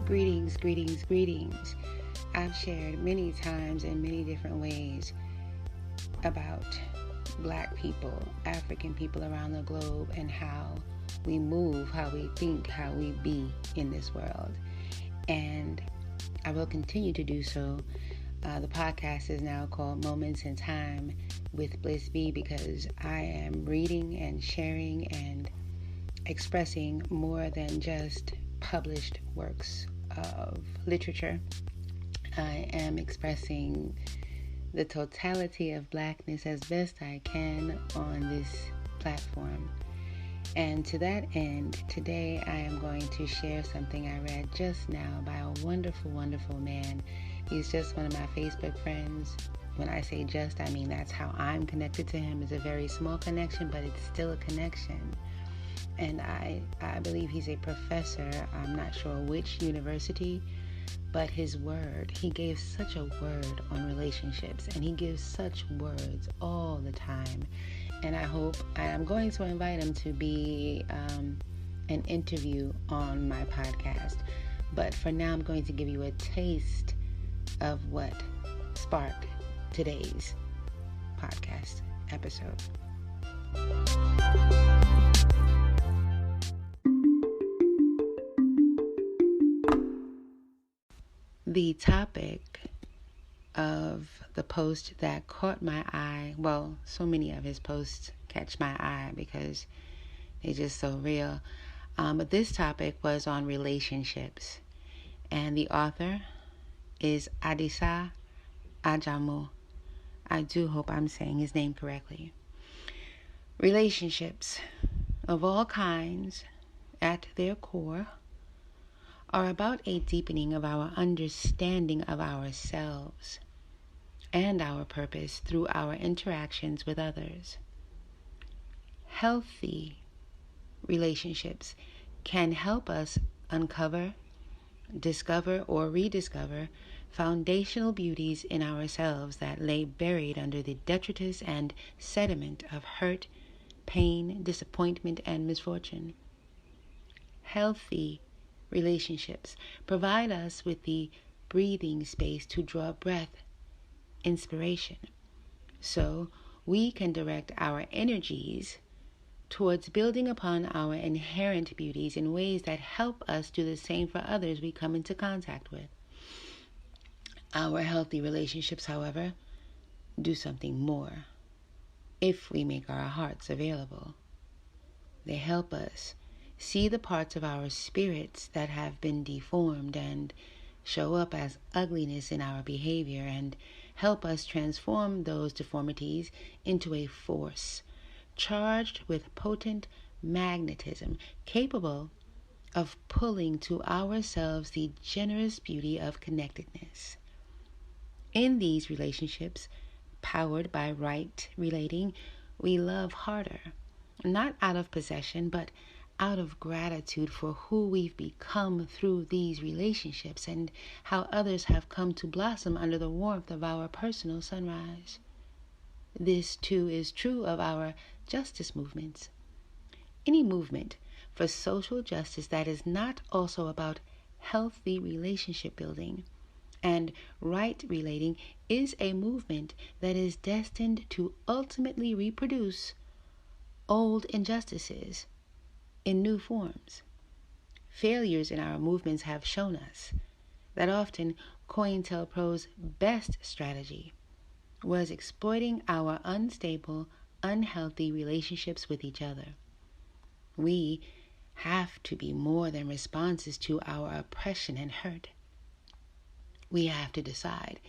Greetings, greetings, greetings. I've shared many times in many different ways about Black people, African people around the globe, and how we move, how we think, how we be in this world. And I will continue to do so. The podcast is now called Moments in Time with Bliss B because I am reading and sharing and expressing more than just published works of literature. I am expressing the totality of Blackness as best I can on this platform. And to that end, today I am going to share something I read just now by a wonderful, wonderful man. He's just one of my Facebook friends. When I say just, I mean that's how I'm connected to him. It's a very small connection, but it's still a connection. And I believe he's a professor. I'm not sure which university, but his word, he gave such a word on relationships, and he gives such words all the time. And I'm going to invite him to be an interview on my podcast. But for now, I'm going to give you a taste of what sparked today's podcast episode. The topic of the post that caught my eye, well, so many of his posts catch my eye because they're just so real. But this topic was on relationships. And the author is Adisa Ajamu. I do hope I'm saying his name correctly. Relationships of all kinds, at their core, are about a deepening of our understanding of ourselves and our purpose through our interactions with others. Healthy relationships can help us uncover, discover, or rediscover foundational beauties in ourselves that lay buried under the detritus and sediment of hurt, pain, disappointment, and misfortune. Healthy relationships provide us with the breathing space to draw breath, inspiration, so we can direct our energies towards building upon our inherent beauties in ways that help us do the same for others we come into contact with. Our healthy relationships, however, do something more if we make our hearts available. They help us see the parts of our spirits that have been deformed and show up as ugliness in our behavior, and help us transform those deformities into a force charged with potent magnetism, capable of pulling to ourselves the generous beauty of connectedness. In these relationships, powered by right relating, we love harder, not out of possession, but out of gratitude for who we've become through these relationships and how others have come to blossom under the warmth of our personal sunrise. This, too, is true of our justice movements. Any movement for social justice that is not also about healthy relationship building and right relating is a movement that is destined to ultimately reproduce old injustices in new forms. Failures in our movements have shown us that often COINTELPRO's best strategy was exploiting our unstable, unhealthy relationships with each other. We have to be more than responses to our oppression and hurt. We have to decide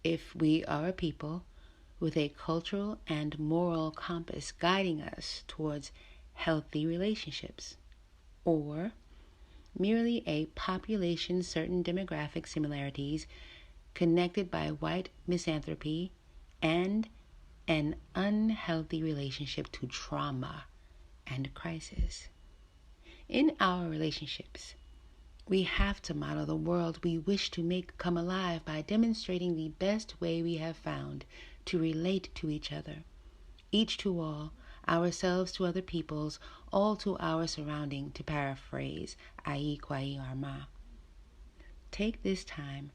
if we are a people with a cultural and moral compass guiding us towards healthy relationships, or merely a population certain demographic similarities connected by white misanthropy and an unhealthy relationship to trauma and crisis. In our relationships, we have to model the world we wish to make come alive by demonstrating the best way we have found to relate to each other, each to all, ourselves to other peoples, all to our surrounding, to paraphrase Ai Kwai Arma. take this time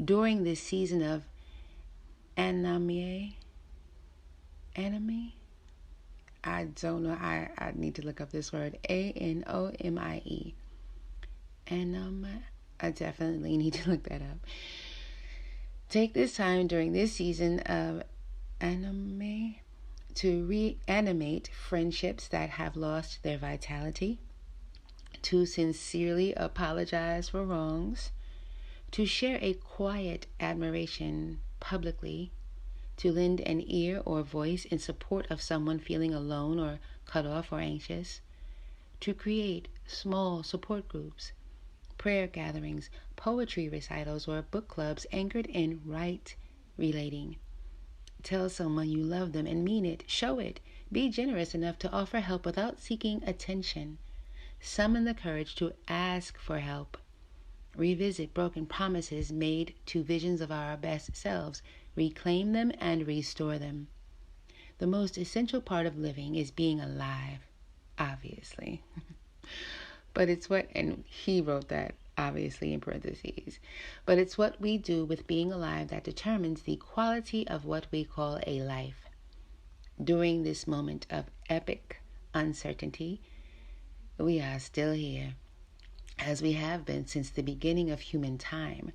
during this season of anime. I don't know. I need to look up this word. ANOMIE. I definitely need to look that up. Take this time during this season of anime to reanimate friendships that have lost their vitality, to sincerely apologize for wrongs, to share a quiet admiration publicly, to lend an ear or voice in support of someone feeling alone or cut off or anxious, to create small support groups, prayer gatherings, poetry recitals, or book clubs anchored in right relating. Tell someone you love them and mean it. Show it. Be generous enough to offer help without seeking attention. Summon the courage to ask for help. Revisit broken promises made to visions of our best selves. Reclaim them and restore them. The most essential part of living is being alive, obviously. But it's what, and he wrote that obviously in parentheses, but it's what we do with being alive that determines the quality of what we call a life. During this moment of epic uncertainty, we are still here, as we have been since the beginning of human time.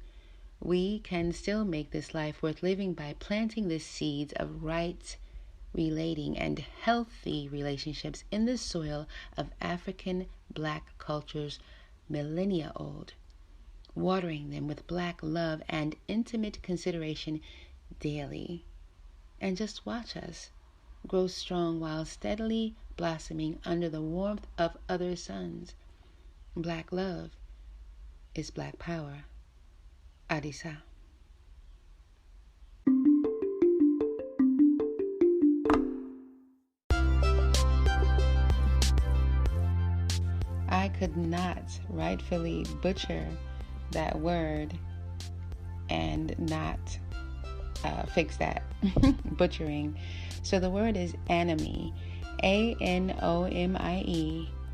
We can still make this life worth living by planting the seeds of right relating and healthy relationships in the soil of African Black cultures millennia old, watering them with Black love and intimate consideration daily. And just watch us grow strong while steadily blossoming under the warmth of other suns. Black love is Black power. Adisa. I could not rightfully butcher that word and not fix that butchering. So the word is anomie, ANOMIE,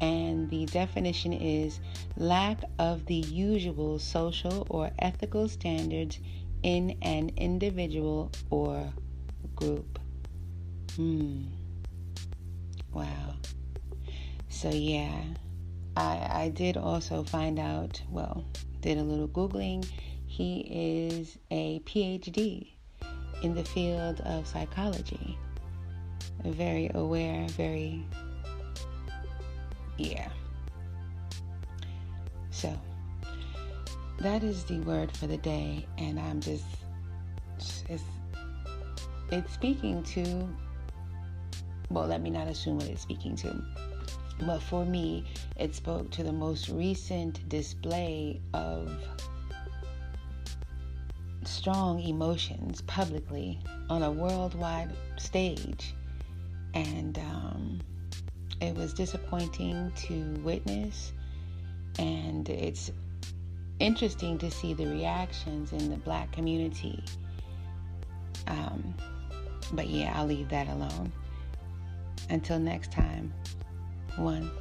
and the definition is lack of the usual social or ethical standards in an individual or group. Wow. So yeah, I did also find out, did a little Googling. He is a PhD in the field of psychology. Very aware, So, that is the word for the day, and I'm just, it's speaking to, let me not assume what it's speaking to. But for me, it spoke to the most recent display of strong emotions publicly on a worldwide stage. And it was disappointing to witness. And it's interesting to see the reactions in the Black community. But yeah, I'll leave that alone. Until next time. 1.